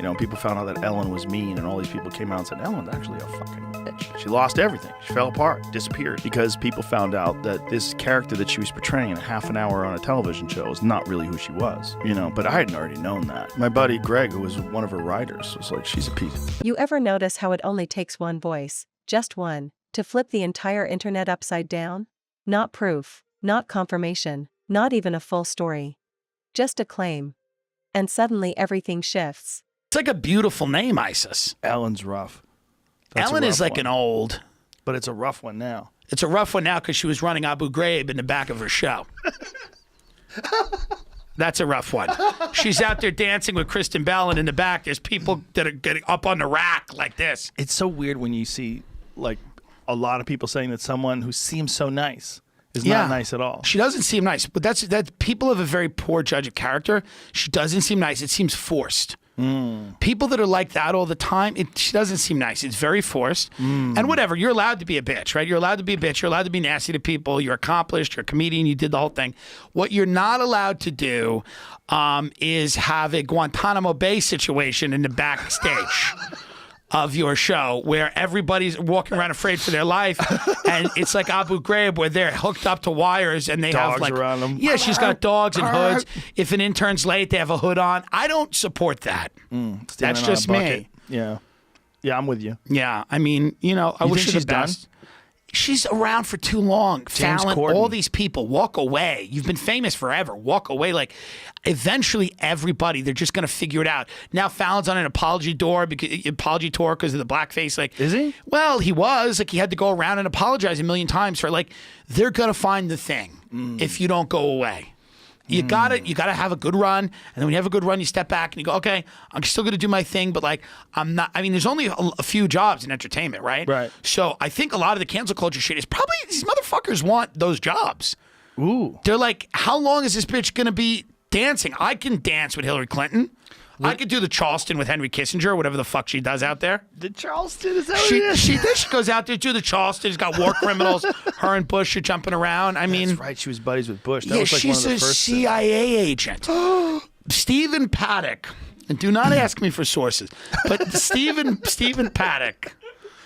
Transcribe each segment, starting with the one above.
You know, people found out that Ellen was mean, and all these people came out and said, Ellen's actually a fucking bitch. She lost everything. She fell apart, disappeared, because people found out that this character that she was portraying in half an hour on a television show is not really who she was, you know, but I hadn't already known that. My buddy Greg, who was one of her writers, was like, she's a piece. You ever notice how it only takes one voice, just one, to flip the entire internet upside down? Not proof, not confirmation, not even a full story. Just a claim. And suddenly everything shifts. It's like a beautiful name, Isis. Ellen's rough. Ellen is like an old. But it's a rough one now. It's a rough one now because she was running Abu Ghraib in the back of her show. That's a rough one. She's out there dancing with Kristen Bell, and in the back there's people that are getting up on the rack like this. It's so weird when you see like a lot of people saying that someone who seems so nice is not nice at all. She doesn't seem nice, but that people have a very poor judge of character. She doesn't seem nice. It seems forced. People that are like that all the time, she doesn't seem nice. It's very forced. And whatever, you're allowed to be a bitch, right? You're allowed to be a bitch. You're allowed to be nasty to people. You're accomplished. You're a comedian. You did the whole thing. What you're not allowed to do is have a Guantanamo Bay situation in the backstage of your show where everybody's walking around afraid for their life, and it's like Abu Ghraib where they're hooked up to wires and they dogs have like around them. Yeah, she's got dogs and hoods. If an intern's late, they have a hood on. I don't support that. That's just me. Yeah, I'm with you. Yeah, I mean, you know, I wish her the best. She's around for too long. Fallon, all these people, walk away. You've been famous forever. Walk away. Like, eventually, everybody, they're just going to figure it out. Now, Fallon's on an apology tour because of the blackface. Like, is he? Well, he was. Like, he had to go around and apologize a million times for, like, they're going to find the thing if you don't go away. You gotta have a good run, and then when you have a good run, you step back and you go, okay, I'm still gonna do my thing, but like I'm not. I mean, there's only a few jobs in entertainment, right? Right. So I think a lot of the cancel culture shit is probably these motherfuckers want those jobs. Ooh. They're like, how long is this bitch gonna be dancing? I can dance with Hillary Clinton. I could do the Charleston with Henry Kissinger, whatever the fuck she does out there. The Charleston, is that what it is? She goes out there, do the Charleston. She's got war criminals. Her and Bush are jumping around. I mean, that's right. She was buddies with Bush. That was like she's one of the a first CIA agent. Stephen Paddock. And do not ask me for sources. But Stephen Paddock.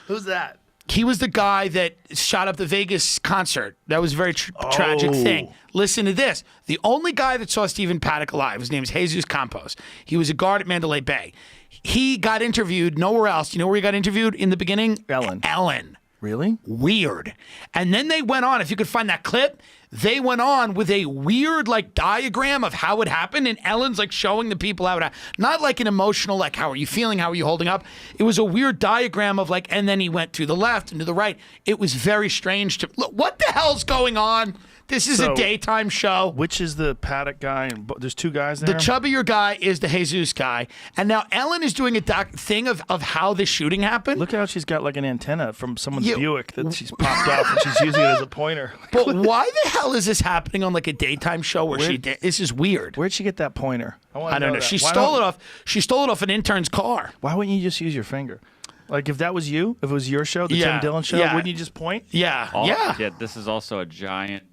Who's that? He was the guy that shot up the Vegas concert. That was a very tragic thing. Listen to this. The only guy that saw Stephen Paddock alive, his name is Jesus Campos. He was a guard at Mandalay Bay. He got interviewed nowhere else. You know where he got interviewed in the beginning? Ellen. Really? Weird. And then they went on, if you could find that clip, they went on with a weird like diagram of how it happened, and Ellen's like showing the people how it happened. Not like an emotional like, how are you feeling, how are you holding up? It was a weird diagram of like, and then he went to the left and to the right. It was very strange to look. What the hell's going on? This is a daytime show. Which is the Paddock guy? And there's two guys there? The chubbier guy is the Jesus guy. And now Ellen is doing a thing of how the shooting happened. Look how she's got like an antenna from someone's Buick that she's popped off and she's using it as a pointer. But why the hell is this happening on like a daytime show where this is weird? Where'd she get that pointer? I don't know. She stole it off an intern's car. Why wouldn't you just use your finger? Like if that was you, if it was your show, the Tim Dillon show, wouldn't you just point? Yeah. This is also a giant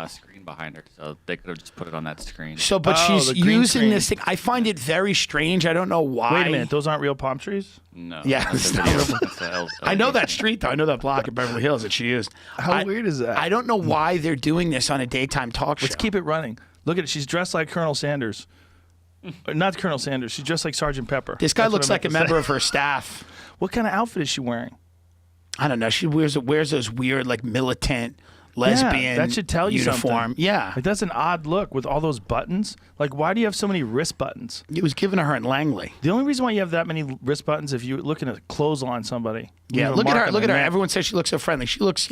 screen behind her, so they could have just put it on that screen. So, but she's using this thing. I find it very strange. I don't know why. Wait a minute, those aren't real palm trees? No. Yeah. I know that street though. I know that block in Beverly Hills that she used. How weird is that? I don't know why they're doing this on a daytime talk show. Let's keep it running. Look at it. She's dressed like Colonel Sanders. Not Colonel Sanders. She's dressed like Sergeant Pepper. This guy looks like a member of her staff. What kind of outfit is she wearing? I don't know. She wears those weird, like, militant, lesbian that should tell you uniform. Something. Yeah. Like, that's an odd look with all those buttons. Like, why do you have so many wrist buttons? It was given to her in Langley. The only reason why you have that many wrist buttons if you're looking at clothesline somebody. Yeah, look at her. Look at her. Everyone says she looks so friendly. She looks.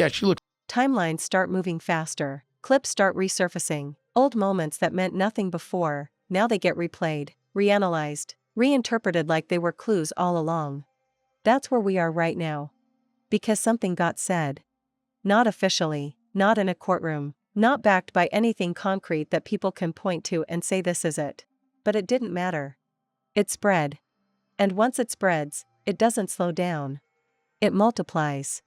Timelines start moving faster. Clips start resurfacing. Old moments that meant nothing before, now they get replayed, reanalyzed, reinterpreted like they were clues all along. That's where we are right now. Because something got said. Not officially, not in a courtroom, not backed by anything concrete that people can point to and say this is it. But it didn't matter. It spread. And once it spreads, it doesn't slow down. It multiplies.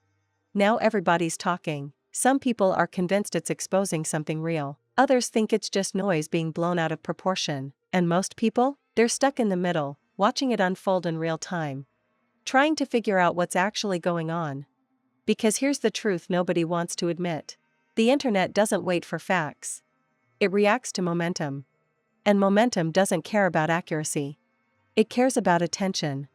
Now everybody's talking. Some people are convinced it's exposing something real. Others think it's just noise being blown out of proportion. And most people, they're stuck in the middle, watching it unfold in real time, trying to figure out what's actually going on. Because here's the truth nobody wants to admit. The internet doesn't wait for facts. It reacts to momentum. And momentum doesn't care about accuracy. It cares about attention.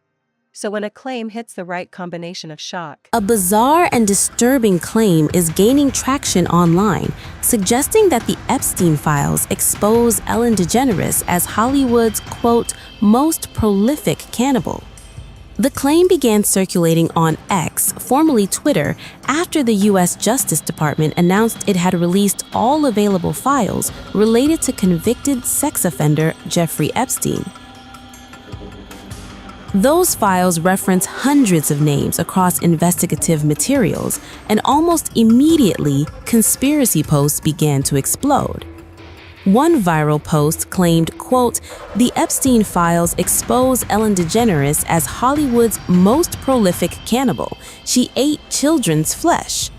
So when a claim hits the right combination of shock, a bizarre and disturbing claim is gaining traction online, suggesting that the Epstein files expose Ellen DeGeneres as Hollywood's, quote, most prolific cannibal. The claim began circulating on X, formerly Twitter, after the U.S. Justice Department announced it had released all available files related to convicted sex offender Jeffrey Epstein. Those files reference hundreds of names across investigative materials, and almost immediately, conspiracy posts began to explode. One viral post claimed, quote, the Epstein files expose Ellen DeGeneres as Hollywood's most prolific cannibal. She ate children's flesh.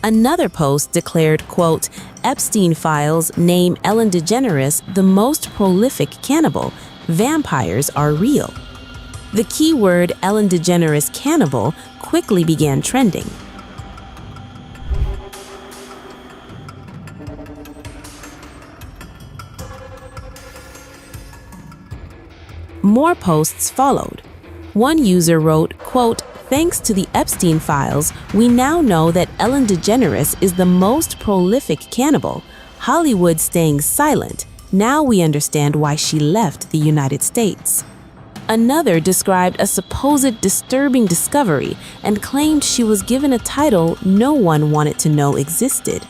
Another post declared, quote, Epstein files name Ellen DeGeneres the most prolific cannibal. Vampires are real. The keyword Ellen DeGeneres cannibal quickly began trending. More posts followed. One user wrote, quote, thanks to the Epstein files, we now know that Ellen DeGeneres is the most prolific cannibal. Hollywood staying silent. Now we understand why she left the United States. Another described a supposed disturbing discovery and claimed she was given a title no one wanted to know existed.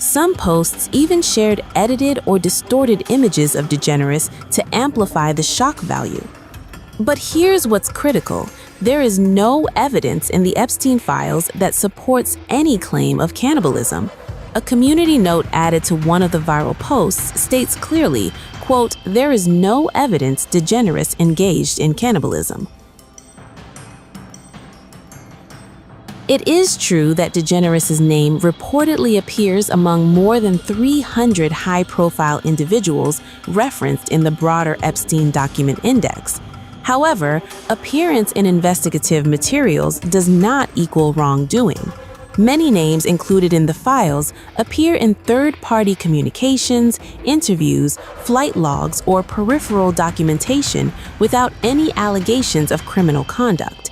Some posts even shared edited or distorted images of DeGeneres to amplify the shock value. But here's what's critical. There is no evidence in the Epstein files that supports any claim of cannibalism. A community note added to one of the viral posts states clearly, quote, there is no evidence DeGeneres engaged in cannibalism. It is true that DeGeneres' name reportedly appears among more than 300 high-profile individuals referenced in the broader Epstein document index. However, appearance in investigative materials does not equal wrongdoing. Many names included in the files appear in third-party communications, interviews, flight logs, or peripheral documentation without any allegations of criminal conduct.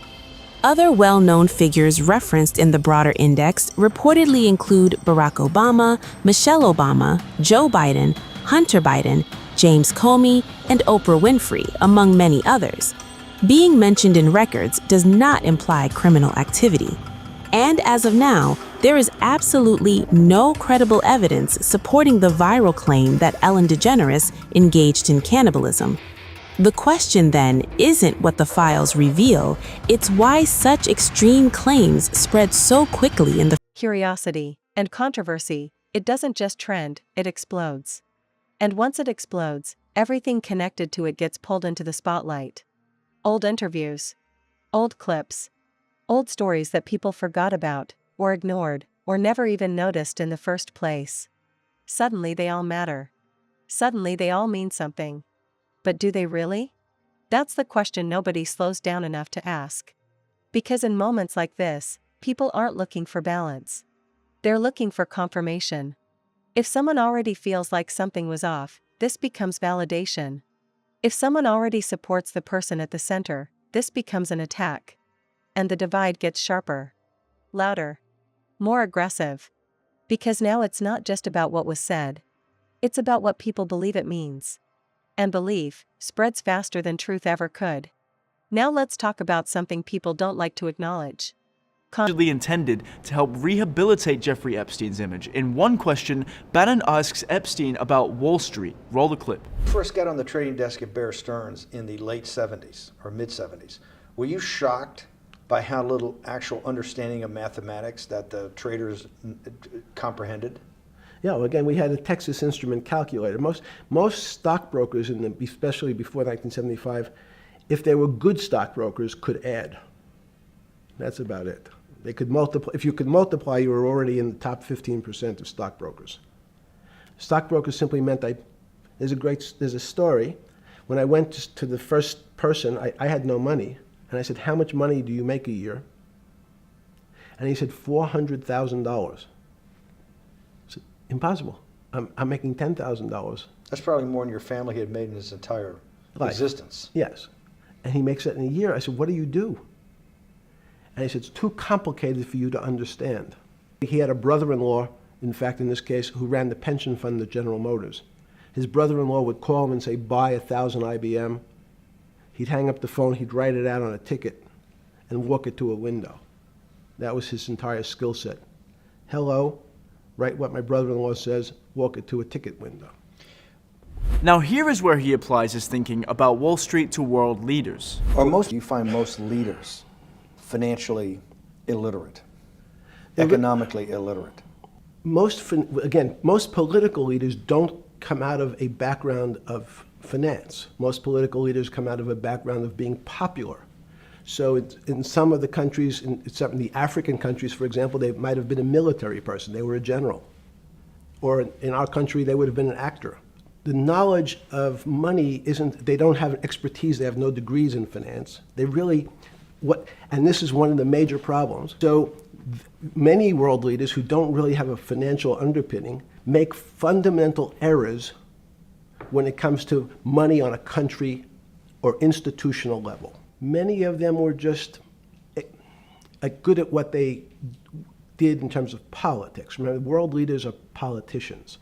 Other well-known figures referenced in the broader index reportedly include Barack Obama, Michelle Obama, Joe Biden, Hunter Biden, James Comey, and Oprah Winfrey, among many others. Being mentioned in records does not imply criminal activity. And as of now, there is absolutely no credible evidence supporting the viral claim that Ellen DeGeneres engaged in cannibalism. The question then isn't what the files reveal, it's why such extreme claims spread so quickly in the curiosity and controversy, it doesn't just trend, it explodes. And once it explodes, everything connected to it gets pulled into the spotlight. Old interviews, old clips, old stories that people forgot about, or ignored, or never even noticed in the first place. Suddenly they all matter. Suddenly they all mean something. But do they really? That's the question nobody slows down enough to ask. Because in moments like this, people aren't looking for balance. They're looking for confirmation. If someone already feels like something was off, this becomes validation. If someone already supports the person at the center, this becomes an attack. And the divide gets sharper, louder, more aggressive. Because now it's not just about what was said. It's about what people believe it means. And belief spreads faster than truth ever could. Now let's talk about something people don't like to acknowledge. Intended to help rehabilitate Jeffrey Epstein's image. In one question, Bannon asks Epstein about Wall Street. Roll the clip. First got on the trading desk at Bear Stearns in the late 70s or mid 70s. Were you shocked by how little actual understanding of mathematics that the traders comprehended? Yeah, well, again, we had a Texas Instrument calculator. Most stockbrokers, especially before 1975, if they were good stockbrokers, could add. That's about it. They could multiply. If you could multiply, you were already in the top 15% of stockbrokers. Stockbrokers simply meant there's a story When I went to the first person, I had no money. And I said, how much money do you make a year? And he said, $400,000. I said, impossible. I'm making $10,000. That's probably more than your family had made in its entire Life. existence. Yes. And he makes it in a year. I said, what do you do? And he said, it's too complicated for you to understand. He had a brother-in-law, in fact, in this case, who ran the pension fund at General Motors. His brother-in-law would call him and say, buy 1,000 IBM. He'd hang up the phone, he'd write it out on a ticket and walk it to a window. That was his entire skill set. Hello, write what my brother-in-law says, walk it to a ticket window. Now here is where he applies his thinking about Wall Street to world leaders. You find most leaders financially illiterate, economically illiterate. Most political leaders don't come out of a background of finance. Most political leaders come out of a background of being popular. So in some of the countries, in some of the African countries, for example, they might have been a military person. They were a general. Or in our country, they would have been an actor. The knowledge of money they don't have expertise, they have no degrees in finance. They really, and this is one of the major problems. So many world leaders who don't really have a financial underpinning make fundamental errors when it comes to money on a country or institutional level. Many of them were just good at what they did in terms of politics. Remember, world leaders are politicians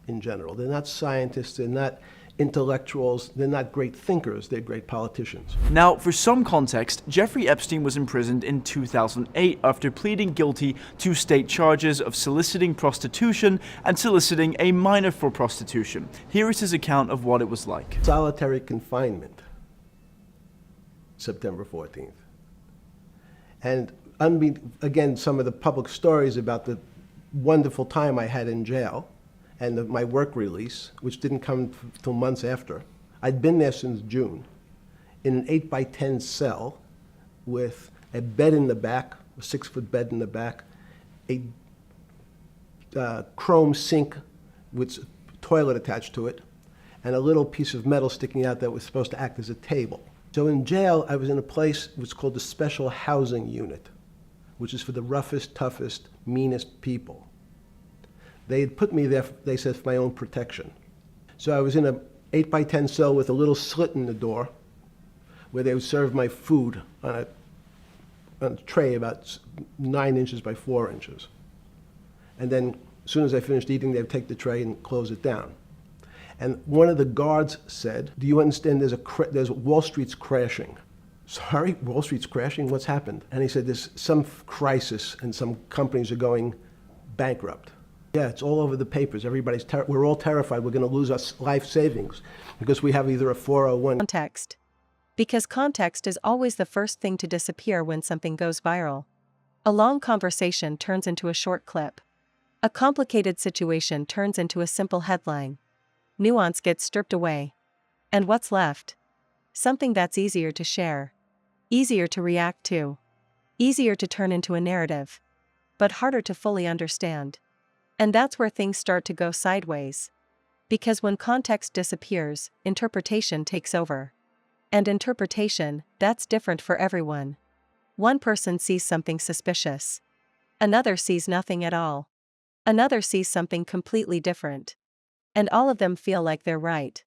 in general. They're not scientists, they're not intellectuals, they're not great thinkers, they're great politicians. Now, for some context, Jeffrey Epstein was imprisoned in 2008 after pleading guilty to state charges of soliciting prostitution and soliciting a minor for prostitution. Here is his account of what it was like. Solitary confinement, September 14th. And again, some of the public stories about the wonderful time I had in jail and my work release, which didn't come till months after. I'd been there since June, in an 8x10 cell with a bed in the back, a 6-foot bed in the back, a chrome sink with a toilet attached to it, and a little piece of metal sticking out that was supposed to act as a table. So in jail, I was in a place which called the Special Housing Unit, which is for the roughest, toughest, meanest people. They had put me there, they said, for my own protection. So I was in a 8x10 cell with a little slit in the door where they would serve my food on a tray about 9 inches by 4 inches. And then as soon as I finished eating, they would take the tray and close it down. And one of the guards said, do you understand there's Wall Street's crashing? Sorry, Wall Street's crashing? What's happened? And he said, there's some crisis and some companies are going bankrupt. Yeah, it's all over the papers. We're all terrified we're going to lose our life savings because we have either a 401. Context. Because context is always the first thing to disappear when something goes viral. A long conversation turns into a short clip. A complicated situation turns into a simple headline. Nuance gets stripped away. And what's left? Something that's easier to share. Easier to react to. Easier to turn into a narrative. But harder to fully understand. And that's where things start to go sideways. Because when context disappears, interpretation takes over. And interpretation, that's different for everyone. One person sees something suspicious. Another sees nothing at all. Another sees something completely different. And all of them feel like they're right.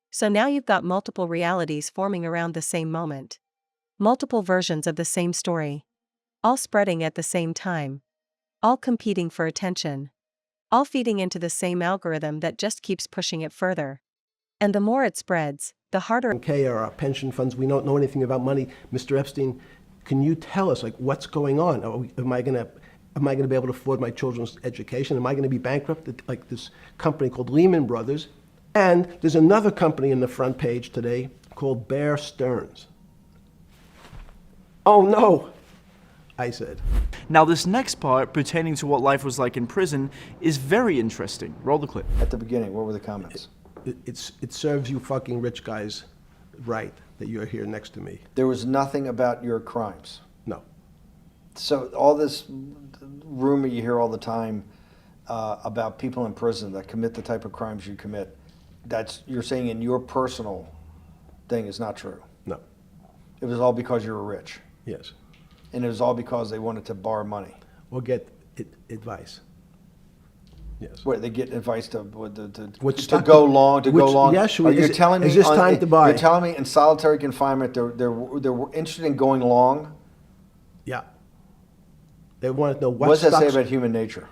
So now you've got multiple realities forming around the same moment. Multiple versions of the same story. All spreading at the same time. All competing for attention. All feeding into the same algorithm that just keeps pushing it further. And the more it spreads, the harder. Okay, or our pension funds, we don't know anything about money. Mr. Epstein, can you tell us, what's going on? Am I going to be able to afford my children's education? Am I going to be bankrupt like this company called Lehman Brothers? And there's another company in the front page today called Bear Stearns. Oh no, I said. Now this next part, pertaining to what life was like in prison, is very interesting. Roll the clip. At the beginning, what were the comments? It serves you fucking rich guys right that you're here next to me. There was nothing about your crimes. No. So all this rumor you hear all the time about people in prison that commit the type of crimes you commit, you're saying in your personal thing is not true. No. It was all because you were rich. Yes. And it was all because they wanted to borrow money. Or get advice. Yes. Where they get advice to Which to stock go to- long, to which- go long. yes, Are you telling me is this time to buy? You're telling me in solitary confinement they're interested in going long? Yeah. They want to know what What does that say stocks- about human nature?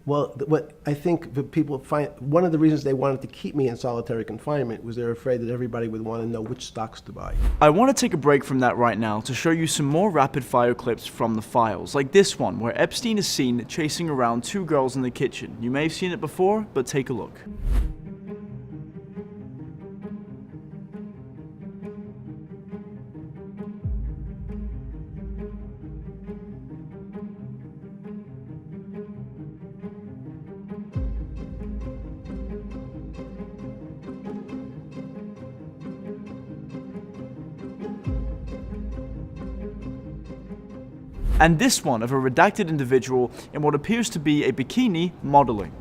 Well, what I think the people find, one of the reasons they wanted to keep me in solitary confinement was they're afraid that everybody would want to know which stocks to buy. I want to take a break from that right now to show you some more rapid-fire clips from the files, like this one, where Epstein is seen chasing around two girls in the kitchen. You may have seen it before, but take a look. And this one of a redacted individual in what appears to be a bikini modeling.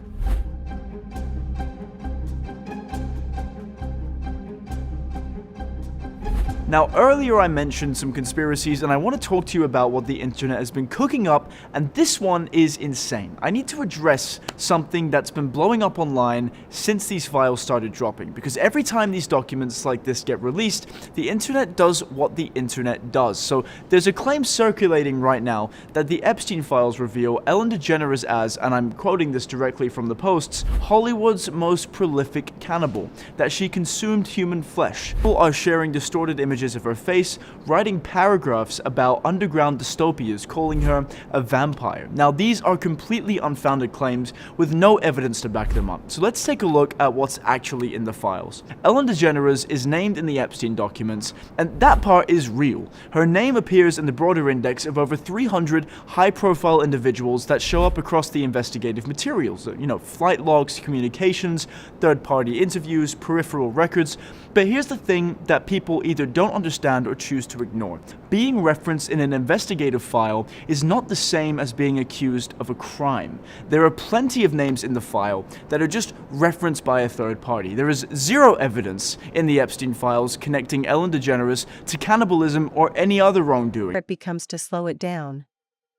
Now, earlier I mentioned some conspiracies, and I want to talk to you about what the internet has been cooking up, and this one is insane. I need to address something that's been blowing up online since these files started dropping, because every time these documents like this get released, the internet does what the internet does. So there's a claim circulating right now that the Epstein files reveal Ellen DeGeneres as, and I'm quoting this directly from the posts, Hollywood's most prolific cannibal, that she consumed human flesh. People are sharing distorted images of her face, writing paragraphs about underground dystopias, calling her a vampire. Now, these are completely unfounded claims with no evidence to back them up. So let's take a look at what's actually in the files. Ellen DeGeneres is named in the Epstein documents, and that part is real. Her name appears in the broader index of over 300 high-profile individuals that show up across the investigative materials. You know, flight logs, communications, third-party interviews, peripheral records. But here's the thing that people either don't understand or choose to ignore. Being referenced in an investigative file is not the same as being accused of a crime. There are plenty of names in the file that are just referenced by a third party. There is zero evidence in the Epstein files connecting Ellen DeGeneres to cannibalism or any other wrongdoing. It becomes to slow it down.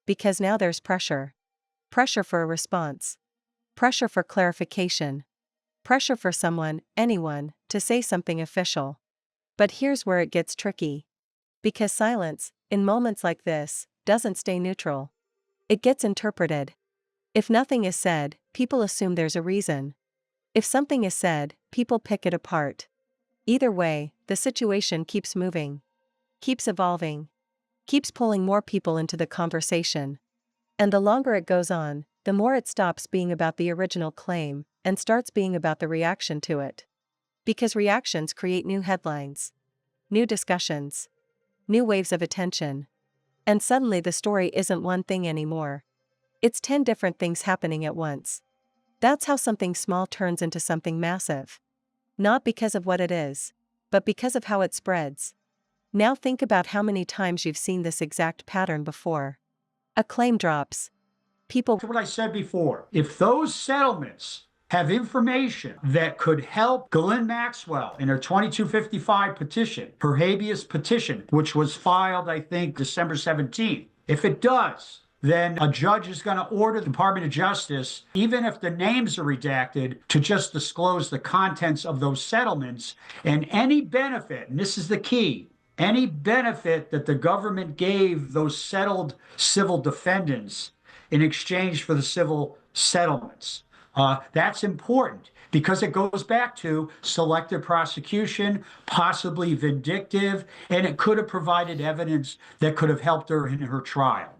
Because now there's pressure. Pressure for a response. Pressure for clarification. Pressure for someone, anyone, to say something official. But here's where it gets tricky. Because silence, in moments like this, doesn't stay neutral. It gets interpreted. If nothing is said, people assume there's a reason. If something is said, people pick it apart. Either way, the situation keeps moving. Keeps evolving. Keeps pulling more people into the conversation. And the longer it goes on, the more it stops being about the original claim and starts being about the reaction to it. Because reactions create new headlines, new discussions, new waves of attention. And suddenly the story isn't one thing anymore. It's 10 different things happening at once. That's how something small turns into something massive. Not because of what it is, but because of how it spreads. Now think about how many times you've seen this exact pattern before. A claim drops. People. To what I said before, if those settlements have information that could help Ghislaine Maxwell in her 2255 petition, her habeas petition, which was filed, I think, December 17th. If it does, then a judge is going to order the Department of Justice, even if the names are redacted, to just disclose the contents of those settlements and any benefit, and this is the key, any benefit that the government gave those settled civil defendants in exchange for the civil settlements. That's important because it goes back to selective prosecution, possibly vindictive, and it could have provided evidence that could have helped her in her trial.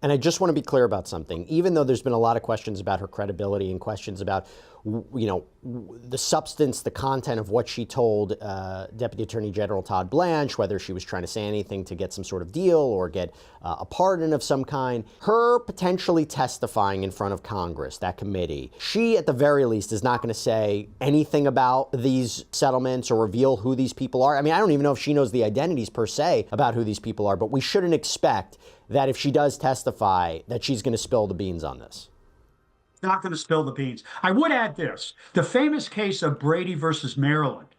And I just want to be clear about something. Even though there's been a lot of questions about her credibility and questions about, you know, the substance, the content of what she told Deputy Attorney General Todd Blanche, whether she was trying to say anything to get some sort of deal or get a pardon of some kind, her potentially testifying in front of Congress, that committee, she at the very least is not going to say anything about these settlements or reveal who these people are. I mean, I don't even know if she knows the identities per se about who these people are, but we shouldn't expect that if she does testify, that she's going to spill the beans on this. Not going to spill the beans. I would add this. The famous case of Brady versus Maryland.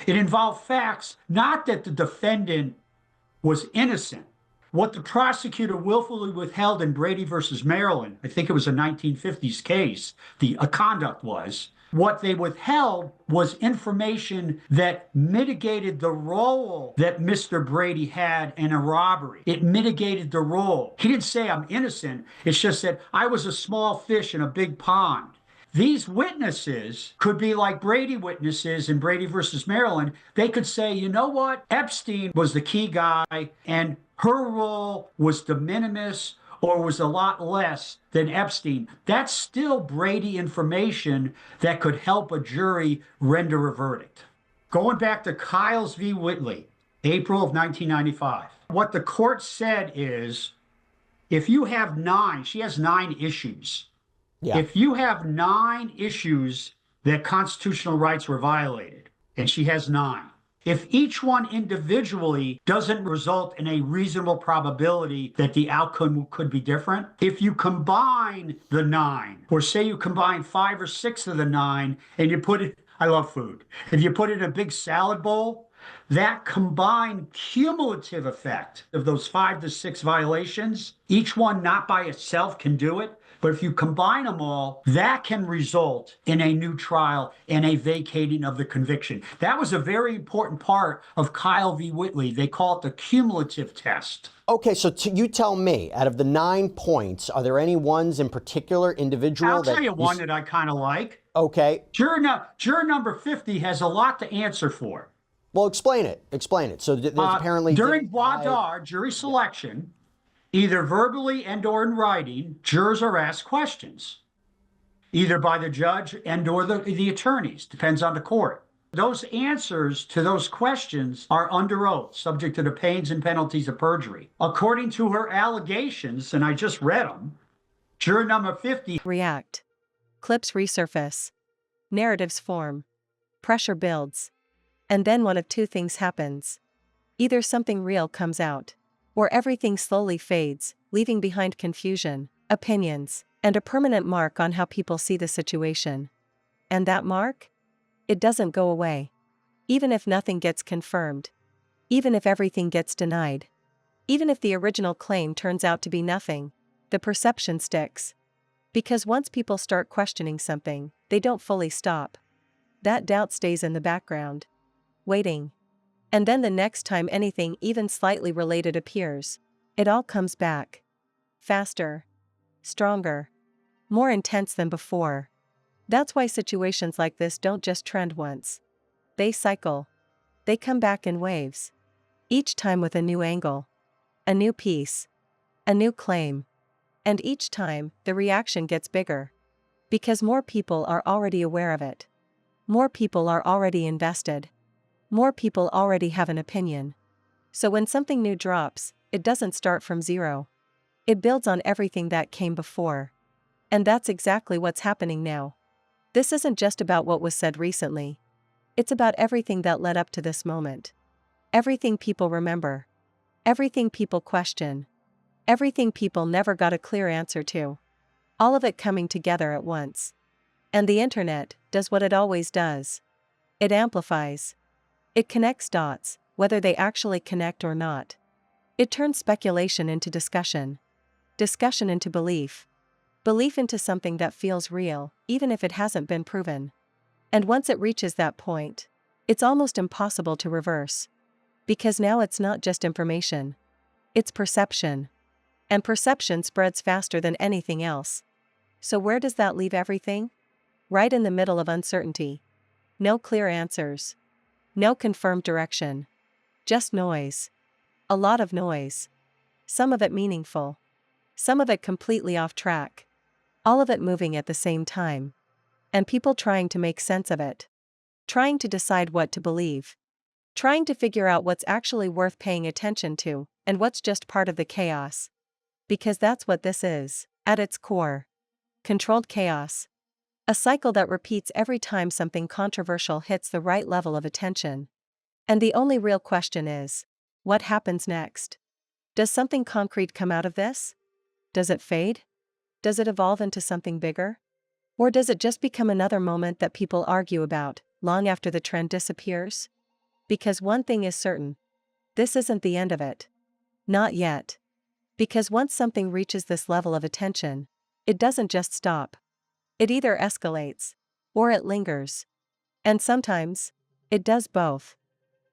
It involved facts, not that the defendant was innocent. What the prosecutor willfully withheld in Brady versus Maryland, I think it was a 1950s case, a conduct was, what they withheld was information that mitigated the role that Mr. Brady had in a robbery. It mitigated the role. He didn't say I'm innocent. It's just that I was a small fish in a big pond. These witnesses could be like Brady witnesses in Brady versus Maryland. They could say, you know what? Epstein was the key guy, and her role was de minimis or was a lot less than Epstein. That's still Brady information that could help a jury render a verdict. Going back to Kiles v. Whitley, April of 1995. What the court said is, if you have she has 9 issues. Yeah. If you have 9 issues that constitutional rights were violated, and she has 9, if each one individually doesn't result in a reasonable probability that the outcome could be different, if you combine the 9, or say you combine 5 or 6 of the 9, and you put it, I love food, if you put it in a big salad bowl, that combined cumulative effect of those 5 to 6 violations, each one not by itself can do it, but if you combine them all, that can result in a new trial and a vacating of the conviction. That was a very important part of Kyle v. Whitley. They call it the cumulative test. Okay, so you tell me, out of the 9 points, are there any ones in particular, individual? I'll tell you one that I kind of like. Okay. Juror number 50 has a lot to answer for. Well, explain it. Explain it. So there's apparently... During voir dire, jury selection, either verbally and or in writing, jurors are asked questions, either by the judge and or the attorneys, depends on the court. Those answers to those questions are under oath, subject to the pains and penalties of perjury. According to her allegations, and I just read them, juror number 50... React. Clips resurface. Narratives form. Pressure builds. And then one of 2 things happens. Either something real comes out, or everything slowly fades, leaving behind confusion, opinions, and a permanent mark on how people see the situation. And that mark? It doesn't go away. Even if nothing gets confirmed. Even if everything gets denied. Even if the original claim turns out to be nothing, the perception sticks. Because once people start questioning something, they don't fully stop. That doubt stays in the background, waiting. And then the next time anything even slightly related appears, it all comes back. Faster. Stronger. More intense than before. That's why situations like this don't just trend once. They cycle. They come back in waves. Each time with a new angle. A new piece. A new claim. And each time, the reaction gets bigger. Because more people are already aware of it. More people are already invested. More people already have an opinion. So when something new drops, it doesn't start from zero. It builds on everything that came before. And that's exactly what's happening now. This isn't just about what was said recently. It's about everything that led up to this moment. Everything people remember. Everything people question. Everything people never got a clear answer to. All of it coming together at once. And the internet does what it always does. It amplifies. It connects dots, whether they actually connect or not. It turns speculation into discussion. Discussion into belief. Belief into something that feels real, even if it hasn't been proven. And once it reaches that point, it's almost impossible to reverse. Because now it's not just information. It's perception. And perception spreads faster than anything else. So where does that leave everything? Right in the middle of uncertainty. No clear answers. No confirmed direction. Just noise. A lot of noise. Some of it meaningful. Some of it completely off track. All of it moving at the same time. And people trying to make sense of it. Trying to decide what to believe. Trying to figure out what's actually worth paying attention to, and what's just part of the chaos. Because that's what this is, at its core. Controlled chaos. A cycle that repeats every time something controversial hits the right level of attention. And the only real question is, what happens next? Does something concrete come out of this? Does it fade? Does it evolve into something bigger? Or does it just become another moment that people argue about, long after the trend disappears? Because one thing is certain. This isn't the end of it. Not yet. Because once something reaches this level of attention, it doesn't just stop. It either escalates, or it lingers. And sometimes, it does both.